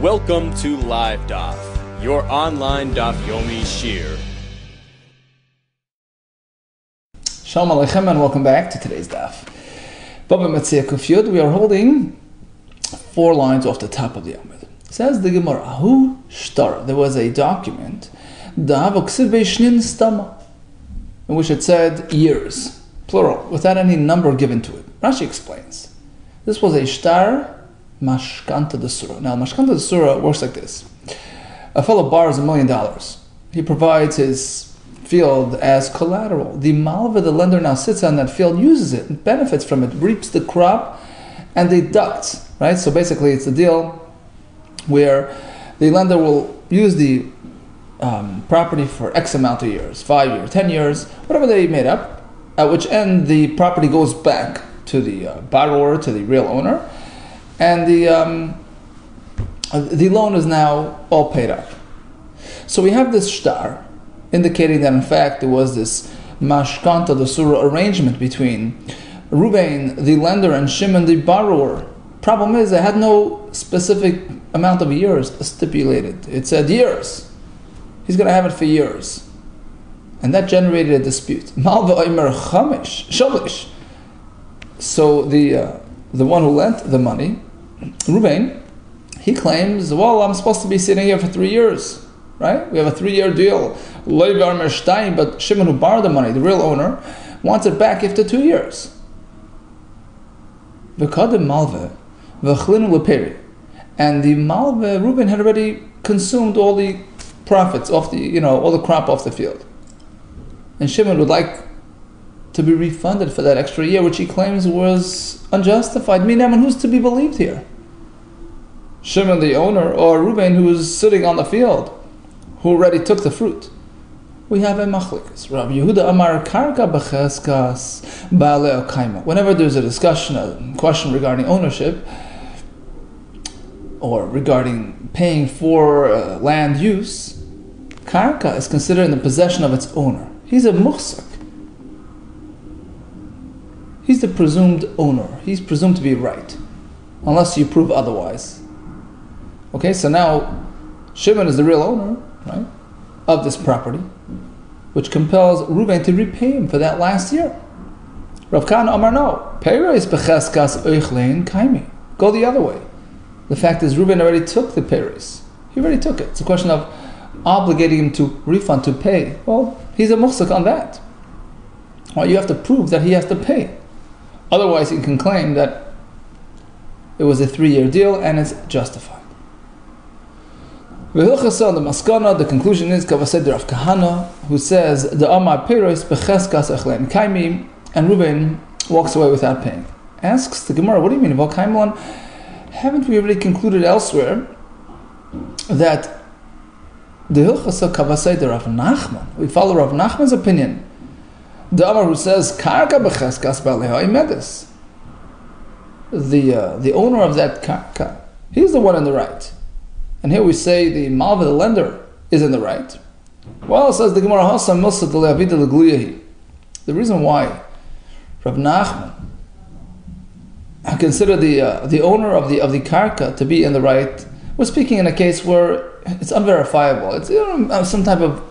Welcome to Live DAF, your online DAF Yomi Shir. Shalom Aleichem and welcome back to today's DAF. Bava Metzia Kufyud, we are holding 4 lines off the top of the Amud. Says the Gemara, Ahu Shtar, there was a document, in which it said years, plural, without any number given to it. Rashi explains. This was a shtar mashkanta de surah. Now, mashkanta de surah works like this. A fellow borrows $1 million. He provides his field as collateral. The malva, the lender, now sits on that field, uses it, benefits from it, reaps the crop, and deducts, right? So basically, it's a deal where the lender will use the property for X amount of years, 5 years, 10 years, whatever they made up, at which end the property goes back to the borrower, to the real owner, and the loan is now all paid up. So we have this shtar, indicating that in fact there was this mashkanta, the surah arrangement between Ruvain, the lender, and Shimon, the borrower. Problem is, they had no specific amount of years stipulated. It said years. He's going to have it for years. And that generated a dispute. Malva oimer chamish, shalish. So the one who lent the money, Ruvain, he claims, well, I'm supposed to be sitting here for 3 years, right? We have a 3-year deal. But Shimon, who borrowed the money, the real owner, wants it back after 2 years. And the malva, Reuben had already consumed all the profits off all the crop off the field. And Shimon would like to be refunded for that extra year, which he claims was unjustified. Minaman, who's to be believed here? Shimon, the owner, or Reuben, who was sitting on the field, who already took the fruit? We have a machlikas. Rabbi Yehuda Amar Karka B'cheskas Ba'alei Kaima. Whenever there's a discussion, a question regarding ownership, or regarding paying for land use, karka is considered in the possession of its owner. He's a muhsak. He's the presumed owner. He's presumed to be right, unless you prove otherwise. Okay, so now Shimon is the real owner, right, of this property, which compels Reuben to repay him for that last year. Rav Kahana Amar no. Peiros b'cheskas oichlein kaimi. Go the other way. The fact is, Reuben already took the peiros. He already took it. It's a question of obligating him to refund, to pay. Well, he's a muhsak on that. Well, you have to prove that he has to pay. Otherwise, he can claim that it was a 3-year deal and it's justified. The maskana, the conclusion is Kavased Rav Kahana, who says the Amar Peiros b'cheskas echlein kaimi, and Reuben walks away without paying. Asks the Gemara, what do you mean? Haven't we already concluded elsewhere that the Hilchasa Kavasei de Rav Nachman, we follow Rav Nachman's opinion, the Amar who says Karka b'cheskas ba'alei medis, the owner of that karka, he's the one in the right, and here we say the malva, the lender, is in the right. Well, says the Gemara, Hasam Milsa de Le'avida L'Gluyahi. The reason why Rav Nachman consider the owner of the karka to be in the right, we're speaking in a case where it's unverifiable. It's some type of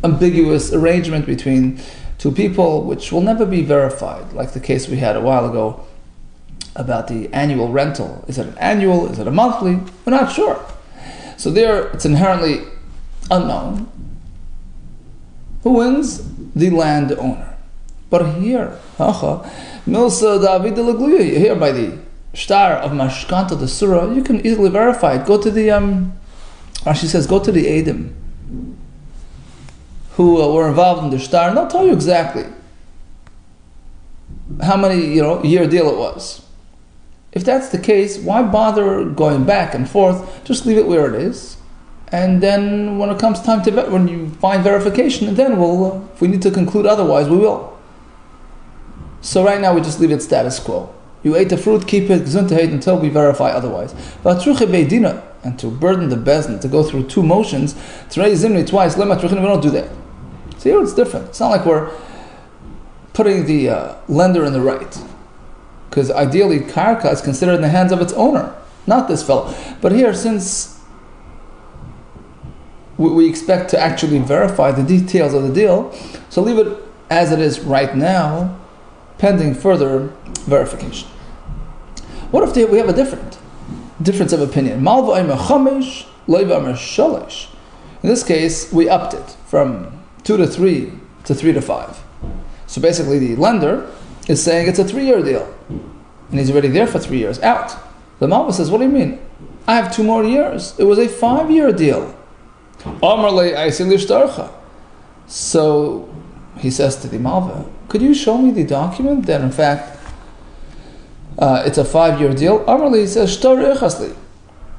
ambiguous arrangement between two people, which will never be verified, like the case we had a while ago about the annual rental. Is it an annual? Is it a monthly? We're not sure. So there, it's inherently unknown. Who wins? The landowner. But here, Milsa David L'Gluya, here by the shtar of Mashkanta the Surah, you can easily verify it. Go to the Rashi says, go to the Edom who were involved in the shtar, and they'll tell you exactly how many year deal it was. If that's the case, why bother going back and forth? Just leave it where it is, and then when it comes time to when you find verification, then we'll if we need to conclude otherwise, we will. So right now we just leave it status quo. You ate the fruit, keep it gesundheit until we verify otherwise. And to burden the bezin, to go through 2 motions, to raise zimni twice, we don't do that. So here it's different. It's not like we're putting the lender in the right. Because ideally, karka is considered in the hands of its owner, not this fellow. But here, since we expect to actually verify the details of the deal. So leave it as it is right now, pending further verification. What if we have a difference of opinion? In this case, we upped it from 2 to 3 to 3 to 5. So basically the lender is saying it's a 3-year deal. And he's already there for 3 years, out. The Malva says, what do you mean? I have 2 more years. It was a 5-year deal. So he says to the Malva, could you show me the document that in fact it's a 5-year deal? He says,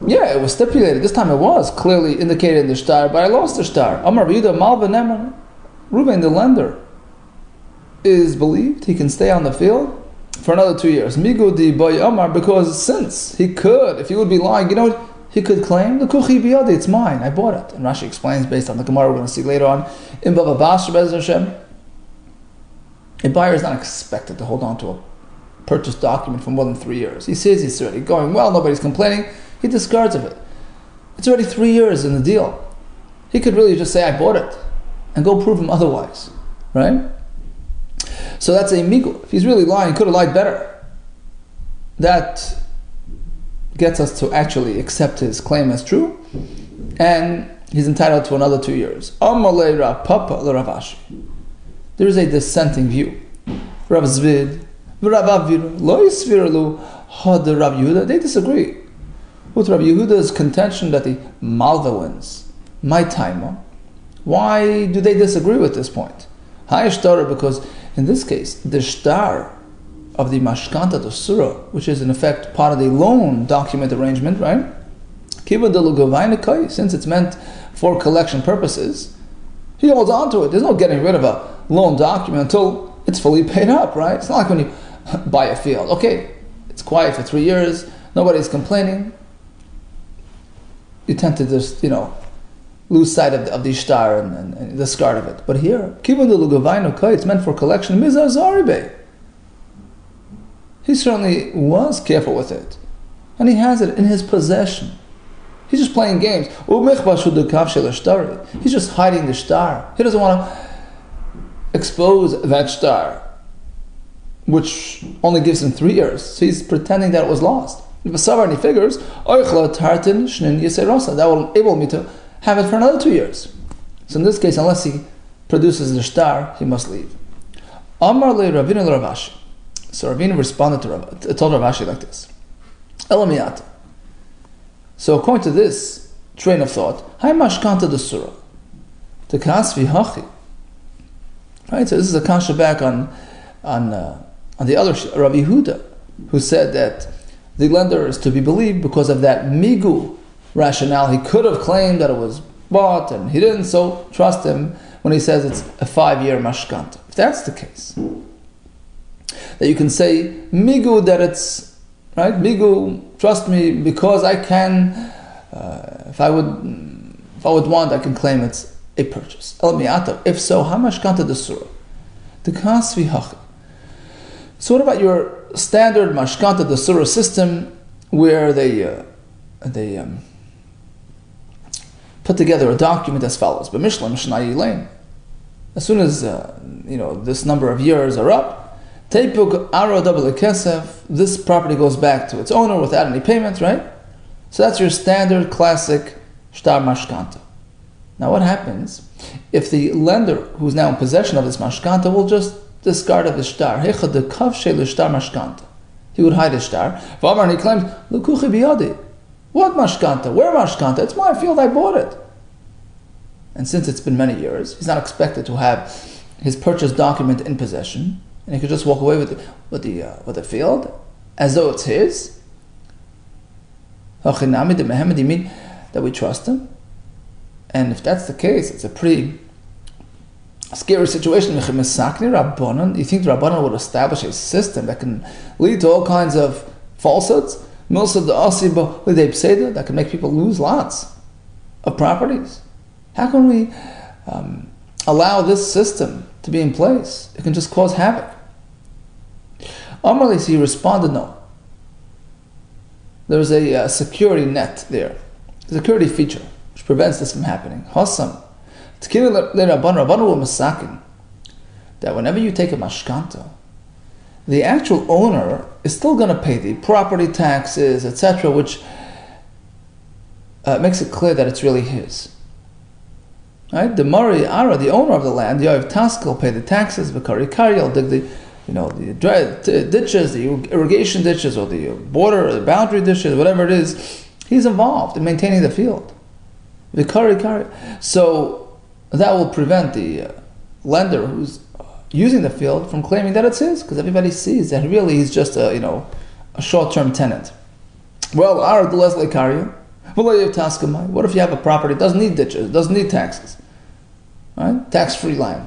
yeah, it was stipulated. This time it was clearly indicated in the shtar, but I lost the shtar. Rabbi Yehuda Malva Neman, Reuben, the lender, is believed he can stay on the field for another 2 years. Migudi boy Amar, because since he could, if he would be lying, you know what? He could claim the kuchi biyadi, it's mine, I bought it. And Rashi explains based on the Gemara we're going to see later on in Bava Metzia, a buyer is not expected to hold on to a purchase document for more than 3 years. He says he's already going well, nobody's complaining, he discards of it. It's already 3 years in the deal. He could really just say, I bought it, and go prove him otherwise, right? So that's a migul. If he's really lying, he could have lied better. That gets us to actually accept his claim as true, and he's entitled to another 2 years. There is a dissenting view. Rav Zvid, Rav Avir, Lo Yisvirlu, Had Rav Yehuda, they disagree with Rav Yehuda's contention that the Malva wins. My time. Why do they disagree with this point? Because in this case, the shtar of the mashkanta to surah, which is in effect part of the loan document arrangement, right? Since it's meant for collection purposes, he holds on to it. There's no getting rid of a loan document until it's fully paid up, right? It's not like when you buy a field. Okay, it's quiet for 3 years, nobody's complaining. You tend to just, lose sight of the shtar and discard of it. But here, it's meant for collection. He certainly was careful with it. And he has it in his possession. He's just playing games. He's just hiding the shtar. He doesn't want to expose that shtar, which only gives him 3 years. So he's pretending that it was lost. And he figures, that will enable me to have it for another 2 years. So in this case, unless he produces the shtar, he must leave. Amar le Ravina le Ravashi. So Ravina responded told Ravashi like this. Elamiyat. So according to this train of thought, Hai mashkanta de surah. The kasvi hachi. Right, so this is a kasha back on the other Rabbi Yehuda, who said that the lender is to be believed because of that migu rationale. He could have claimed that it was bought and he didn't, so trust him when he says it's a 5-year mashkanta. If that's the case, that you can say migu, that it's right, migu, trust me, because I can, if I would want, I can claim it's a purchase. If so, how mashkanta de surah? The kasvi hachi. So what about your standard mashkanta de surah system, where they put together a document as follows: B'mishla mishnayi lane. As soon as this number of years are up, teipuk aro double kesef, this property goes back to its owner without any payment, right? So that's your standard classic shtar mashkanta. Now what happens if the lender who's now in possession of this mashkanta will just discard of the shtar? Hecha de kavshe le shtar mashkanta. He would hide his shtar. And he claims, L'kuchi biyadi. What mashkanta? Where mashkanta? It's my field, I bought it. And since it's been many years, he's not expected to have his purchase document in possession, and he could just walk away with the field as though it's his. Hachinami de mean that we trust him. And if that's the case, it's a pretty scary situation. You think the Rabbanan would establish a system that can lead to all kinds of falsehoods? That can make people lose lots of properties. How can we allow this system to be in place? It can just cause havoc. Amarli, he responded, no. There's a security net there, a security feature. which prevents this from happening. Hossam. That whenever you take a mashkanta, the actual owner is still going to pay the property taxes, etc., which makes it clear that it's really his. Right? The Mari Ara, the owner of the land, Yoav Task, will pay the taxes. V'kari Kari, will dig the ditches, the irrigation ditches, or the border, or the boundary ditches, whatever it is. He's involved in maintaining the field. V'kari Kari. So that will prevent the lender who's using the field from claiming that it's his, because everybody sees that really he's just a short-term tenant. Well, Ara Leslie Kari. What if you have a property that doesn't need ditches, doesn't need taxes? Right? Tax-free land.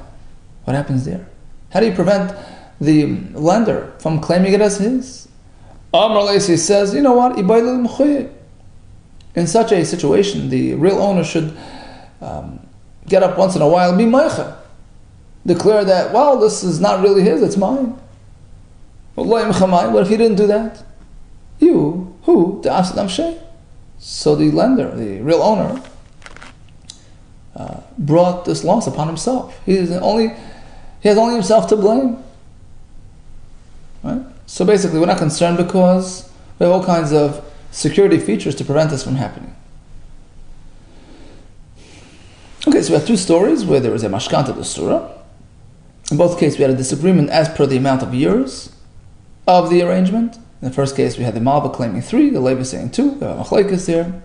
What happens there? How do you prevent the lender from claiming it as his? Amar Leisi says, you know what? In such a situation, the real owner should get up once in a while and be meicha. Declare that, well, this is not really his, it's mine. What if he didn't do that? You, who? The Asad Shay. So the lender, the real owner, brought this loss upon himself. He has only himself to blame. Right? So basically, we're not concerned because we have all kinds of security features to prevent this from happening. Okay, so we have two stories where there was a mashkanta d'sura. In both cases, we had a disagreement as per the amount of years of the arrangement. In the first case, we had the Malva claiming 3, the Levi saying 2, we have a machlekes there.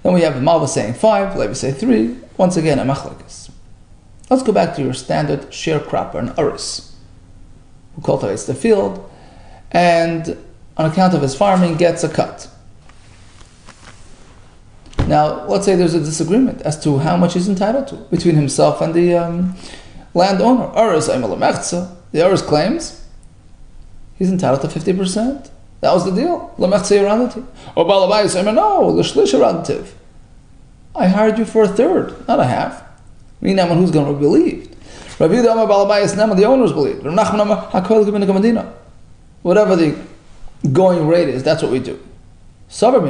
Then we have the Malva saying 5, Levi say 3, once again a machlekes. Let's go back to your standard sharecropper, an uris, who cultivates the field, and on account of his farming gets a cut. Now, let's say there's a disagreement as to how much he's entitled to between himself and the landowner. The uris claims he's entitled to 50%. That was the deal. Or Balabai says, no, I hired you for a third, not a half. Meaning, who's going to be believed? Rabbi Yehuda Balabai is the owners believe. Whatever the going rate is, that's what we do. Savar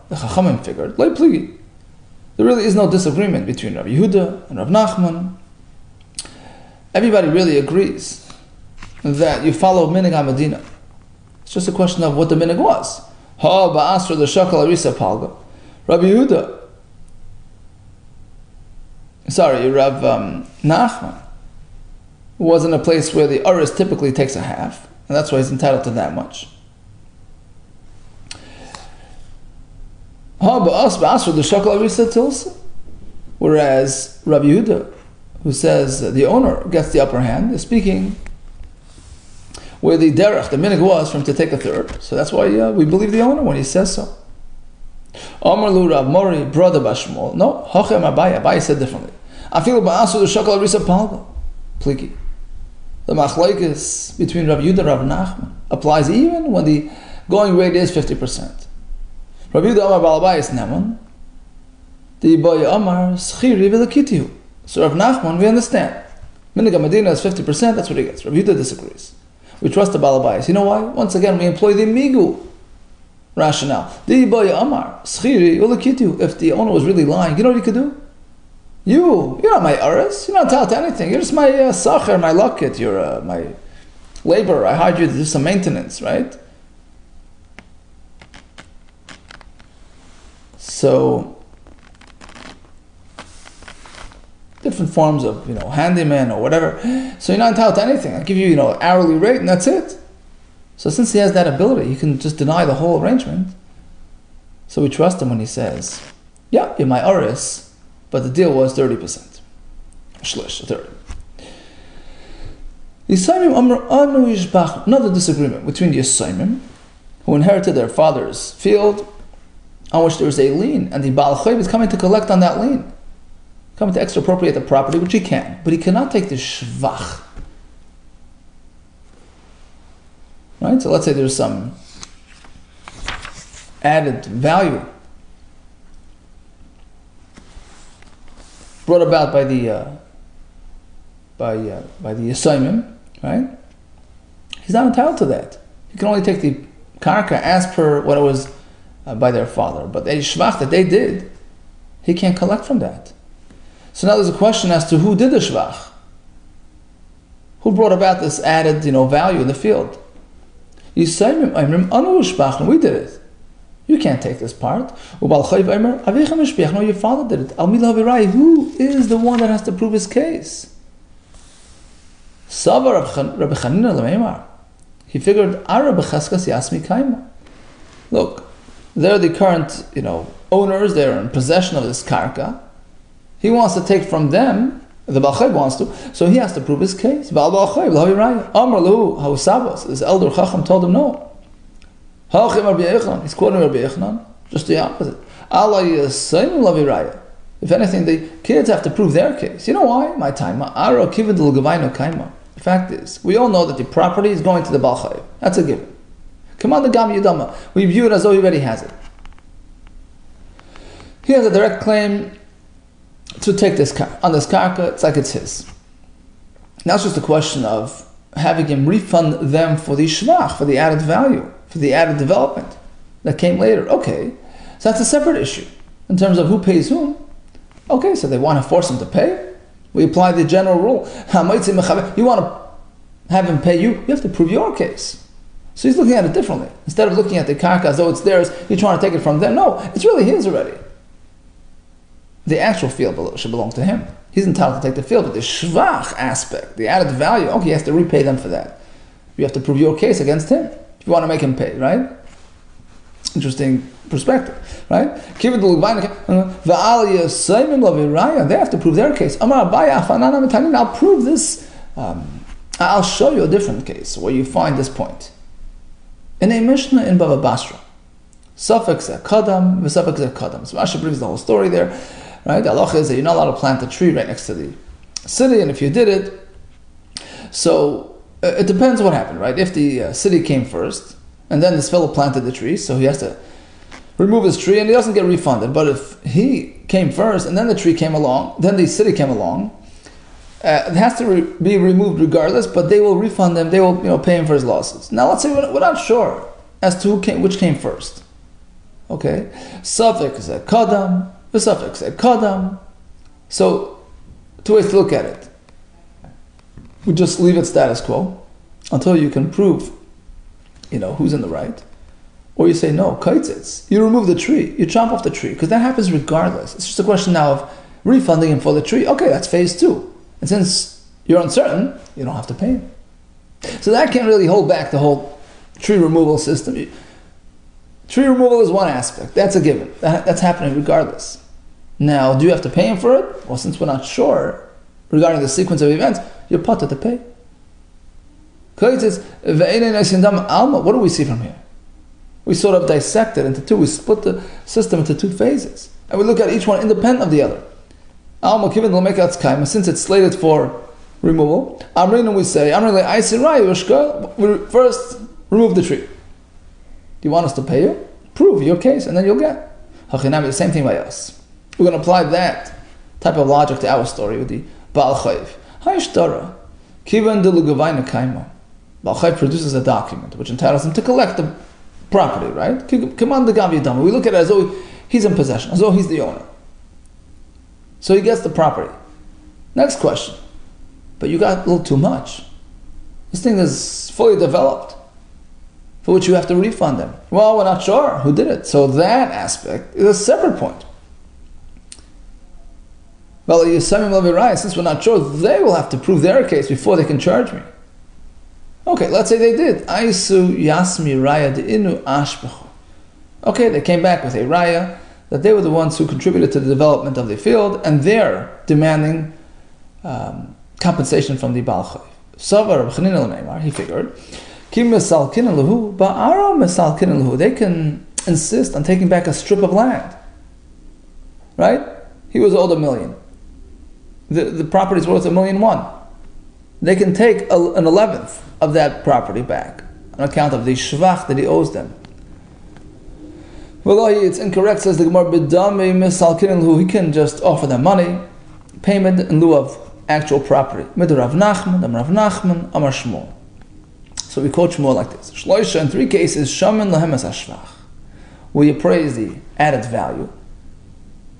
the Chachamim figured, there really is no disagreement between Rabbi Yehuda and Rav Nachman. Everybody really agrees that you follow Minig HaMedina. It's just a question of what the minig was. Ha ba'asra the shakal arisa palga. Rabbi Yehuda. Rav Nachman was in a place where the aris typically takes a half, and that's why he's entitled to that much. Ha ba'asra the shakal arisa tilsa. Whereas Rabbi Yehuda, who says the owner gets the upper hand, is speaking where the derech, the minig was for him to take a third. So that's why we believe the owner when he says so. Amar lu Rav Mori, brother Bashmol. No, Hochem Abaye said differently. I feel ba'asu the shakal arisa palga. Pliki. The machlekes between Rav Yehuda and Rav Nachman applies even when the going rate is 50%. Rav Yehuda Amar Balabayis Neman. The Iboya Amar Schiri v'lekitihu. So Rav Nachman, we understand. Minig HaMedina is 50%, that's what he gets. Rav Yehuda disagrees. We trust the Balabayas. You know why? Once again, we employ the Migu rationale. The Iboya Amar Schiri v'lekitihu. If the owner was really lying, you know what he could do? You're not my aris. You're not entitled to anything. You're just my sacher, my locket. You're my laborer. I hired you to do some maintenance, right? So different forms of handyman or whatever. So you're not entitled to anything. I'll give you hourly rate and that's it. So since he has that ability, he can just deny the whole arrangement. So we trust him when he says, "Yeah, you're my aris, but the deal was 30%, shlish, 30." Another disagreement between the Yisraelim, who inherited their father's field, on which there is a lien, and the Baal Chayv is coming to collect on that lien, coming to expropriate the property, which he can, but he cannot take the shvach. Right? So let's say there's some added value brought about by the Yisraelim, right? He's not entitled to that. He can only take the karka as per what it was by their father. But the shvach that they did, he can't collect from that. So now there's a question as to who did the shvach. Who brought about this added, value in the field? We did it. You can't take this part. No, your father did it. Who is the one that has to prove his case? He figured, look, they're the current, owners, they're in possession of this karka. He wants to take from them, the Balchai wants to, so he has to prove his case. His elder Chacham told him no. He's quoting Rabbi Yehuda, just the opposite. If anything, the kids have to prove their case. You know why? My time. The fact is, we all know that the property is going to the Balchai. That's a given. Come on, the Gam Yudama. We view it as though he already has it. He has a direct claim to take this car. On this karka, it's like it's his. Now it's just a question of having him refund them for the shvach, for the added value, for the added development that came later. Okay, so that's a separate issue in terms of who pays whom. Okay, so they want to force him to pay. We apply the general rule. You want to have him pay you, you have to prove your case. So he's looking at it differently. Instead of looking at the karka as though it's theirs, you're trying to take it from them. No, it's really his already. The actual field should belong to him. He's entitled to take the field, but the shvach aspect, the added value, okay, he has to repay them for that. You have to prove your case against him if you want to make him pay, right? Interesting perspective, right? They have to prove their case. I'll prove this. I'll show you a different case where you find this point. In a Mishnah in Bava Basra, Safek Zeh Kadam, V'Safek Zeh Kadam. So Rashi brings the whole story there, right? The halacha is that you're not allowed to plant a tree right next to the city, and if you did it, so it depends what happened, right? If the city came first, and then this fellow planted the tree, so he has to remove his tree, and he doesn't get refunded. But if he came first, and then the tree came along, then the city came along, it has to be removed regardless, but they will refund him, they will pay him for his losses. Now let's say we're not sure as to which came first. Okay? Safek Zeh Kadam, V'Safek Zeh Kadam. So, two ways to look at it. We just leave it status quo until you can prove, who's in the right. Or you say, no, kaitzitz. You remove the tree, you chop off the tree, because that happens regardless. It's just a question now of refunding him for the tree. Okay, that's phase 2. And since you're uncertain, you don't have to pay him. So that can't really hold back the whole tree removal system. Tree removal is one aspect. That's a given. That's happening regardless. Now, do you have to pay him for it? Well, since we're not sure regarding the sequence of events, you're put to pay. What do we see from here? We sort of dissect it into two. We split the system into 2 phases. And we look at each one independent of the other. Since it's slated for removal, we say, we first remove the tree. Do you want us to pay you? Prove your case, and then you'll get. The same thing by us. We're going to apply that type of logic to our story with the Baal Chayv. Baal Chayv produces a document which entitles him to collect the property, right? We look at it as though he's in possession, as though he's the owner. So he gets the property. Next question. But you got a little too much. This thing is fully developed, for which you have to refund them. Well, we're not sure who did it. So that aspect is a separate point. Well, since we're not sure, they will have to prove their case before they can charge me. Okay, let's say they did. Okay, they came back with a raya that they were the ones who contributed to the development of the field, and they're demanding compensation from the Baal Chayv. He figured, they can insist on taking back a strip of land. Right? He was owed $1 million. The property is worth $1.1 million. They can take an 11th of that property back on account of the shvach that he owes them. It's incorrect, says the Gemara. He can just offer them money, payment in lieu of actual property. Rav Nachman, Amar Shmuel. So we quote Shmuel like this: Shloisha, in 3 cases, shaman lahem es hashvach, where you praise the added value.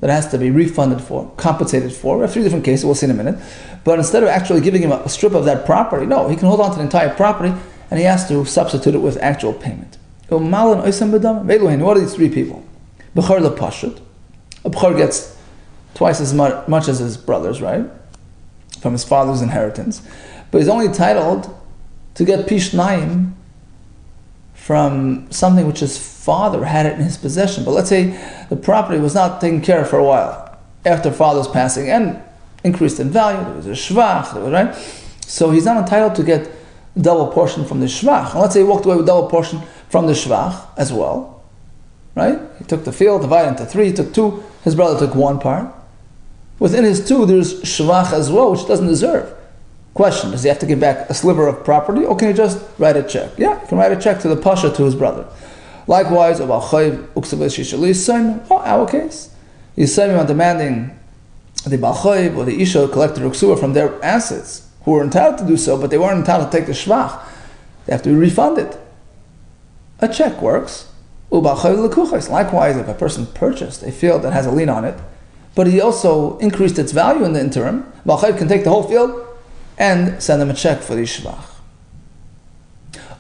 that has to be refunded for, compensated for. We have three different cases, we'll see in a minute. But instead of actually giving him a strip of that property, no, he can hold on to the entire property and he has to substitute it with actual payment. What are these three people? B'char lepashut. A b'char gets twice as much as his brothers, right? From his father's inheritance. But he's only entitled to get pishnayim from something which his father had it in his possession. But let's say the property was not taken care of for a while after father's passing and increased in value. There was a shvach, right? So he's not entitled to get double portion from the shvach. And let's say he walked away with double portion from the shvach as well, right? He took the field, divided into three, he took two, his brother took one part. Within his two, there's shvach as well, which he doesn't deserve. Question, does he have to give back a sliver of property, or can he just write a check? Yeah, he can write a check to the pasha, to his brother. Likewise, our case, he's on demanding the balchayv or the isha collected ruksua from their assets, who were entitled to do so, but they weren't entitled to take the shvach. They have to be refunded. A check works. Likewise, if a person purchased a field that has a lien on it, but he also increased its value in the interim, balchayv can take the whole field and send them a check for the shvach.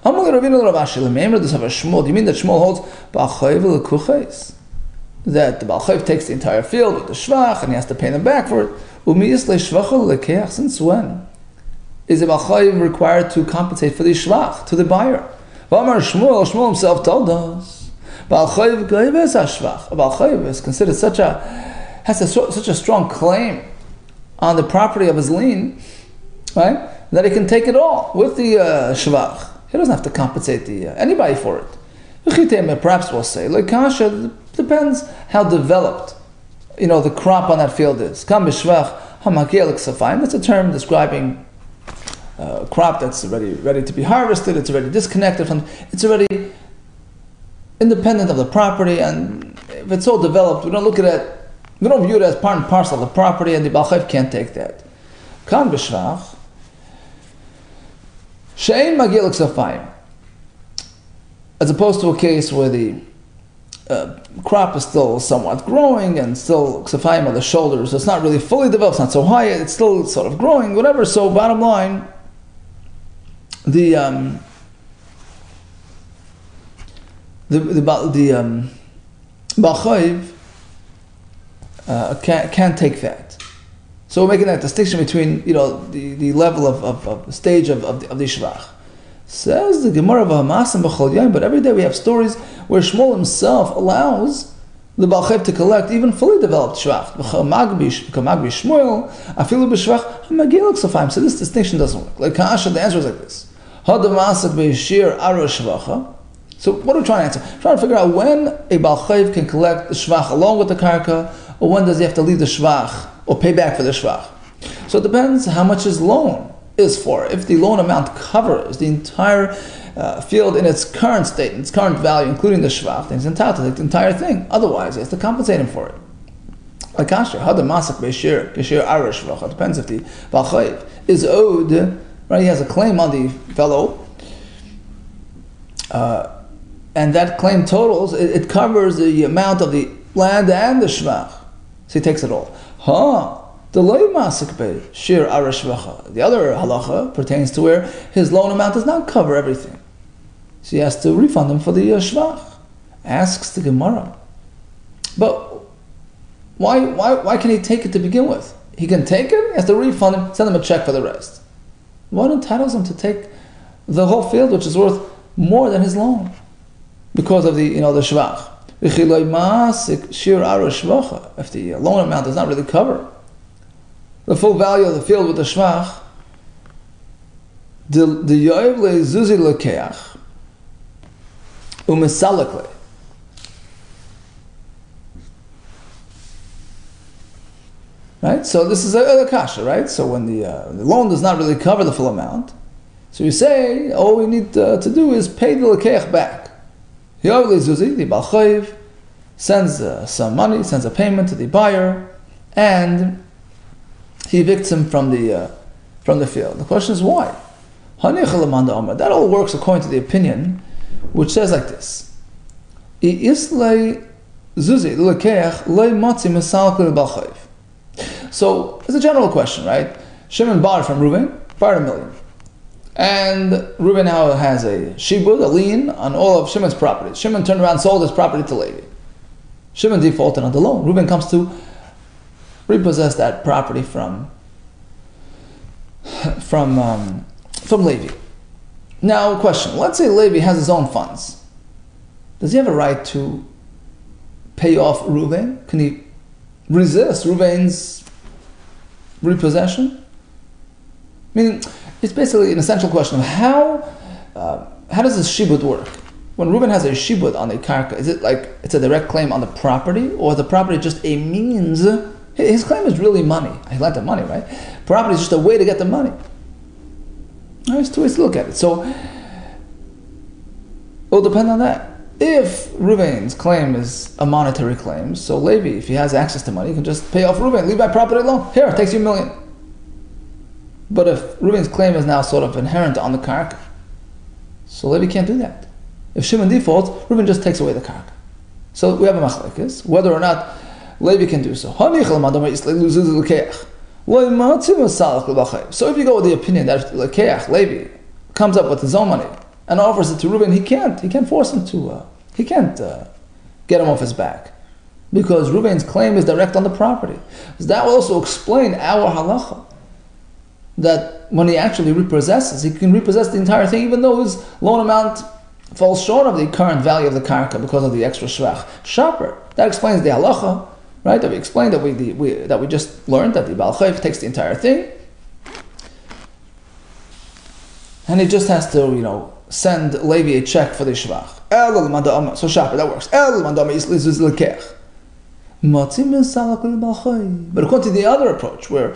Do you mean that Shmuel holds that the balchayv takes the entire field with the shvach and he has to pay them back for it? Since when is the balchayv required to compensate for the shvach to the buyer? Shmuel himself told us, a balchayv is considered such a strong claim on the property of his lien, right, that he can take it all with the shvach. He doesn't have to compensate anybody for it. Perhaps we'll say, like kasha, depends how developed, the crop on that field is. That's a term describing a crop that's ready to be harvested. It's already disconnected from. It's already independent of the property, and if it's all developed, we don't look at it. We don't view it as part and parcel of the property, and the balchayv can't take that. Kan b'shvach. She'ein magil ksafayim, as opposed to a case where the crop is still somewhat growing and still ksafayim on the shoulders. It's not really fully developed. It's not so high. It's still sort of growing. Whatever. So bottom line, the balchayv can't take that. So we're making that distinction between, the level of the stage of the shvach. Says the Gemara of Hamasim b'chol yom, but every day we have stories where Shmuel himself allows the balchayv to collect even fully developed shvach. So this distinction doesn't work. Like Kasha, the answer is like this. So what are we trying to answer? We're trying to figure out when a balchayv can collect the shvach along with the karka, or when does he have to leave the shvach or pay back for the shvach. So it depends how much his loan is for. If the loan amount covers the entire field in its current state, in its current value, including the shvach, then he's entitled to take the entire thing. Otherwise, he has to compensate him for it. Like Kasher, how the masak beishir arash shvach. It depends if the balchayv is owed, right? He has a claim on the fellow, and that claim totals. It covers the amount of the land and the shvach, so he takes it all. The other halacha pertains to where his loan amount does not cover everything, so he has to refund him for the shvach. Asks the Gemara, but why can he take it to begin with? He can take it, he has to refund him, send him a check for the rest. What entitles him to take the whole field, which is worth more than his loan, because of the shvach? If the loan amount does not really cover the full value of the field with the shvach, the yoev lezuzi lekeach umesalakle. Right? So this is a kasha, right? So when the loan does not really cover the full amount, so you say, all we need to do is pay the lekeach back. The balchayv sends some money, sends a payment to the buyer, and he evicts him from the field. The question is why? That all works according to the opinion, which says like this: Zuzi l'lekeach loy motzi misalkul balchayv. So it's a general question, right? Shimon borrowed from Reuben, borrowed $1 million. And Reuben now has a shibud, a lien, on all of Shimon's property. Shimon turned around and sold his property to Levi. Shimon defaulted on the loan. Reuben comes to repossess that property from Levi. Now, question. Let's say Levi has his own funds. Does he have a right to pay off Reuben? Can he resist Reuben's repossession? I mean, it's basically an essential question of how does this shibud work? When Reuben has a shibud on a karka, is it like it's a direct claim on the property, or the property just a means? His claim is really money. He lent the money, right? Property is just a way to get the money. There's two ways to look at it. So it will depend on that. If Reuben's claim is a monetary claim, so Levi, if he has access to money, he can just pay off Reuben, leave my property alone. Here, it takes you $1 million. But if Reuben's claim is now sort of inherent on the karka, so Levi can't do that. If Shimon defaults, Reuben just takes away the karka. So we have a machlekes, whether or not Levi can do so. So if you go with the opinion that if Levi comes up with his own money and offers it to Reuben, he can't force him to, he can't get him off his back. Because Reuben's claim is direct on the property. So that will also explain our halacha, that when he actually repossesses, he can repossess the entire thing even though his loan amount falls short of the current value of the karka because of the extra shvach. Shaper. That explains the halacha, right? That we explained, that we just learned that the Baal Chayv takes the entire thing, and he just has to, send Levi a check for the shvach. So Shaper, that works. But according to the other approach, where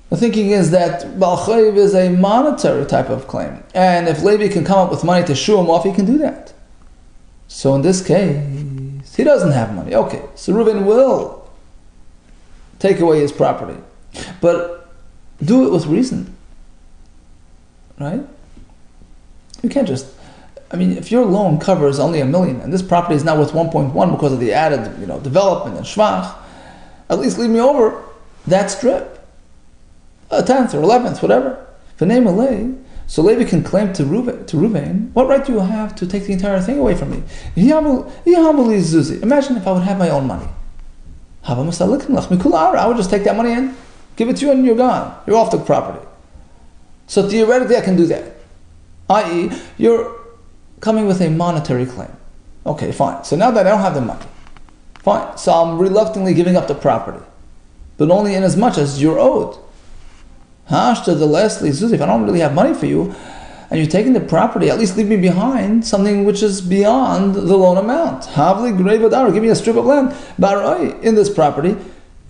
the thinking is that Baal Chayv is a monetary type of claim, and if Levi can come up with money to shoo him off, he can do that. So in this case, he doesn't have money. Okay, so Reuben will take away his property, but do it with reason, right? You can't just, if your loan covers only $1 million and this property is now worth 1.1 because of the added, development and shvach, at least leave me over that strip, a 10th or 11th, whatever. V'nei malei, so Levi can claim to Reuben, what right do you have to take the entire thing away from me? Imagine if I would have my own money. I would just take that money and give it to you and you're gone. You're off the property. So theoretically I can do that. I.e., you're coming with a monetary claim. Okay, fine. So now that I don't have the money, fine. So I'm reluctantly giving up the property, but only in as much as you're owed. If I don't really have money for you, and you're taking the property, at least leave me behind something which is beyond the loan amount. Give me a strip of land in this property,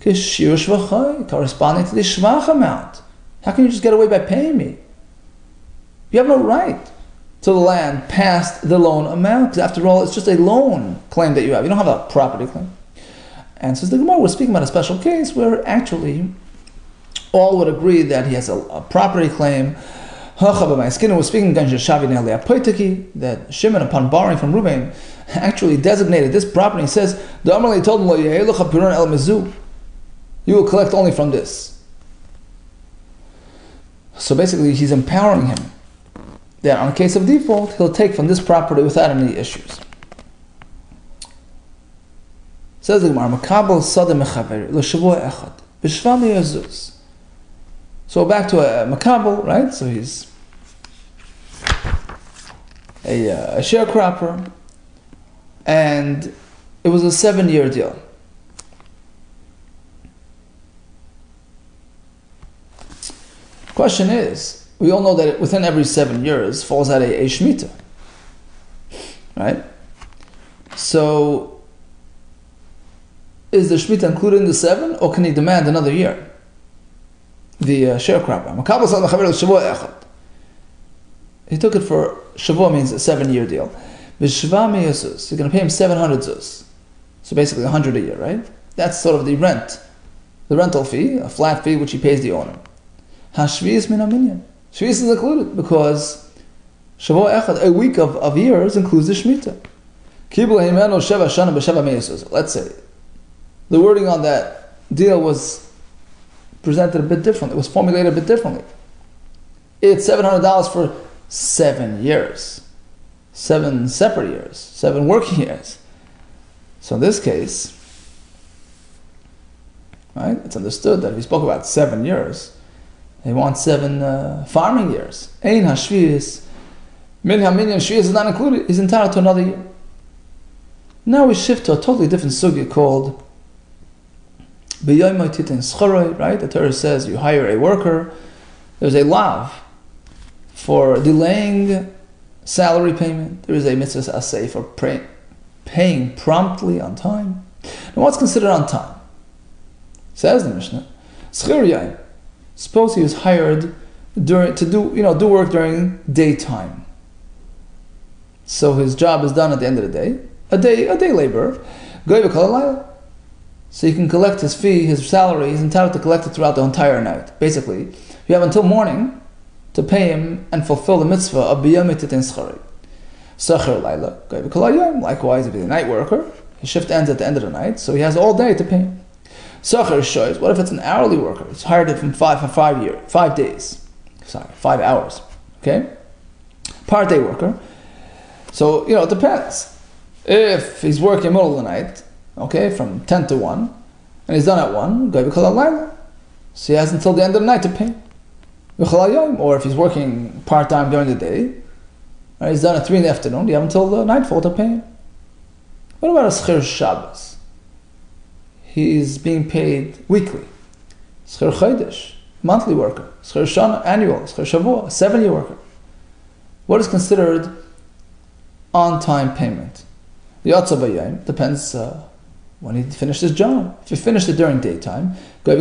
corresponding to the shvach amount. How can you just get away by paying me? You have no right to the land past the loan amount, because after all, it's just a loan claim that you have. You don't have a property claim. And since the Gemara was speaking about a special case where actually all would agree that he has a property claim. Skinner was speaking that Shimon, upon borrowing from Reuben, actually designated this property. He says, told him, you will collect only from this. So basically, he's empowering him that on a case of default, he'll take from this property without any issues. Says the Gemara, so back to a makabel, right? So he's a sharecropper, and it was a 7-year deal. Question is, we all know that within every 7 years falls out a shemitah, right? So is the shemitah included in the 7, or can he demand another year? The sharecropper. He took it for Shavua, means a 7-year deal. He's going to pay him 700 zuz. So basically 100 a year, right? That's sort of the rental fee, a flat fee which he pays the owner. Hashvius min aminyan. Shvius is included because Shavua Echad, a week of years, includes the Shemitah. Let's say the wording on that deal was presented a bit differently. It was formulated a bit differently. It's $700 for 7 years, 7 separate years, 7 working years. So in this case, right, it's understood that if he spoke about 7 years, he wants 7 farming years. Ein hashvius, min haminyan shvius is not included. He's entitled to another year. Now we shift to a totally different sugya called b'yoymo titin schoroi. Right, the Torah says you hire a worker. There's a lav for delaying salary payment. There is a mitzvah asay for paying promptly on time. Now, what's considered on time? Says the Mishnah, schir yaim. Suppose he was hired to do work during daytime. So his job is done at the end of the day. A day laborer. So he can collect his fee, his salary. He's entitled to collect it throughout the entire night. Basically, you have until morning to pay him and fulfill the mitzvah of biyamei titin schari. Sacher laila. Likewise, if he's a night worker, his shift ends at the end of the night, so he has all day to pay him. Sacher shows. What if it's an hourly worker? It's hired from 5 days. 5 hours. Okay, part-day worker. So it depends. If he's working in the middle of the night, okay, from 10 to 1, and he's done at 1, so he has until the end of the night to pay. Or if he's working part-time during the day, right, he's done at 3 in the afternoon, you have until the nightfall to pay him. What about a schir Shabbos? He's being paid weekly. Schir Chodesh, monthly worker. Schir Shana, annual. Schir Shavua, 7-year worker. What is considered on-time payment? The Yotza B'Yayim depends when he finished his job. If he finished it during daytime, you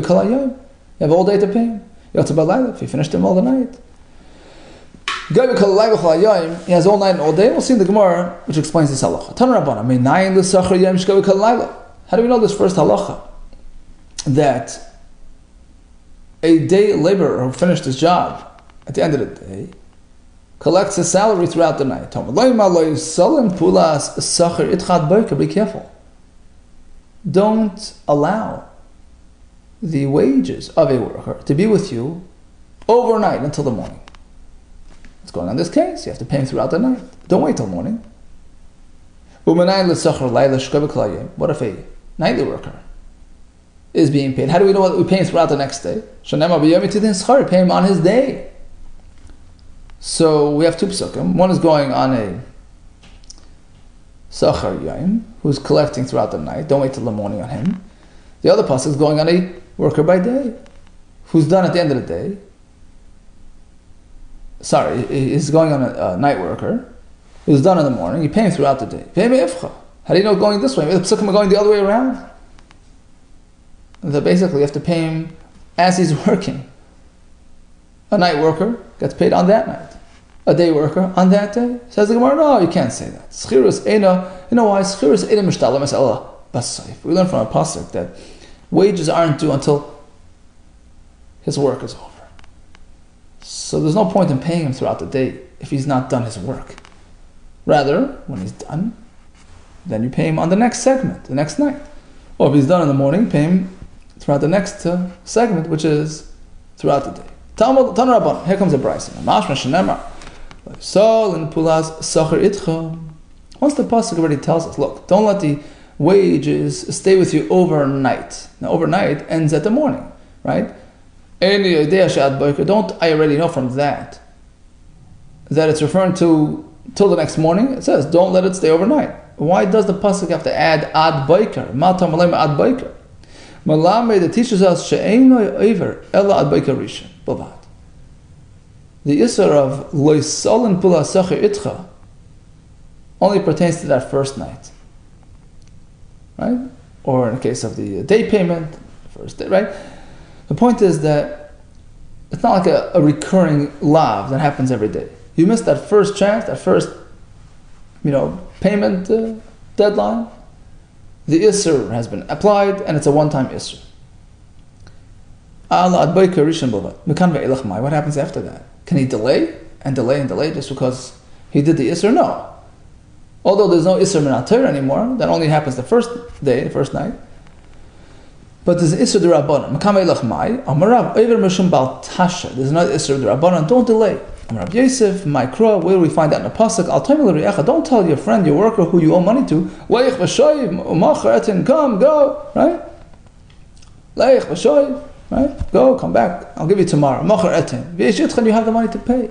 have all day to pay him. Yotza B'Layla, if he finished it all the night. He has all night and all day. We'll see in the Gemara, which explains this halacha. How do we know this first halacha? That a day laborer who finished his job at the end of the day collects his salary throughout the night. Be careful. Don't allow the wages of a worker to be with you overnight until the morning. What's going on in this case? You have to pay him throughout the night. Don't wait till morning. What if a nightly worker is being paid? How do we know what we pay him throughout the next day? Pay him on his day. So we have 2 psukim. One is going on a Sachar Yaim, who's collecting throughout the night. Don't wait till the morning on him. The other pasuk is going on a worker by day, who's done at the end of the day. Sorry, he's going on a night worker, who's done in the morning. You pay him throughout the day. How do you know going this way? Maybe the psukim are going the other way around. That basically you have to pay him as he's working. A night worker gets paid on that night. A day worker on that day. Says the Gemara, no, you can't say that. Schirus eina, you know why? Schirus eina mishtalam es'ela basayif. We learn from a pasuk that wages aren't due until his work is over. So there's no point in paying him throughout the day if he's not done his work. Rather, when he's done, then you pay him on the next segment, the next night. Or if he's done in the morning, pay him throughout the next segment, which is throughout the day. Talmud Tanarabban, here comes a brayso. Once the pasuk already tells us, look, don't let the wages stay with you overnight. Now, overnight ends at the morning, right? Don't I already know from that it's referring to till the next morning? It says, don't let it stay overnight. Why does the pasuk have to add ad baker? Matam alayim ad baker. Malamed, that teaches us she'eino over ella ad baker rishon. The isser of loisolin pula sacher itcha only pertains to that first night, right? Or in the case of the day payment, first day, right? The point is that it's not like a recurring lav that happens every day. You miss that first chance, that first, payment deadline. The isser has been applied, and it's a one-time isser. What happens after that? Can he delay and delay and delay just because he did the isser? No. Although there's no Isser Min HaTorah anymore, that only happens the first day, the first night. But there's an Isser D'Rabbanan. Makamei Lach Mai, Amarav Eiver Meshum Bal Tasha. There's another Isser D'Rabbanan. Don't delay. Amarav Yosef, Maikra, where do we find that in the Pasuk? Al Taimel Ri'echa. Don't tell your friend, your worker, who you owe money to. Leich V'shoiv, Umachar Etin, come, go, right? Leich V'shoiv, right? Go, come back. I'll give you tomorrow. Machar Etin. V'yesh Yitchan, you have the money to pay.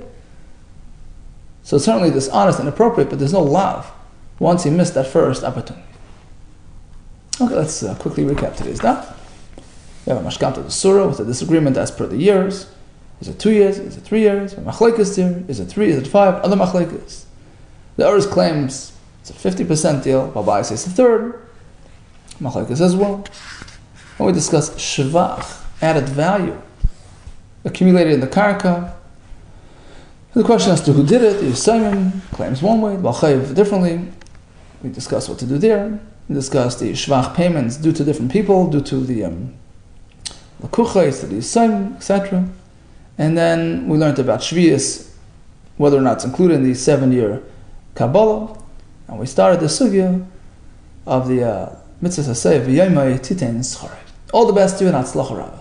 So it's certainly dishonest and inappropriate, but there's no lav once he missed that first opportunity. Okay, let's quickly recap today's daf. We have a mashkanta the surah with a disagreement as per the years. Is it 2 years? Is it 3 years? Machlekes here. Is it 3? Is it 5? Other machlekes. The others claims it's a 50% deal. Babai says a third. Machlekes as well. And we discuss shvach, added value, accumulated in the karka. The question as to who did it, the Yisayim claims one way, the Balchayiv differently. We discuss what to do there. We discuss the shvach payments due to different people, due to the Lakuchais, to the Yisayim, etc. And then we learned about Shvius, whether or not it's included in the 7-year Kabbalah. And we started the sugya of the Mitzvah Saseh, V'yaymai Titein Schare. All the best to you and Hatzlacha Rabbah.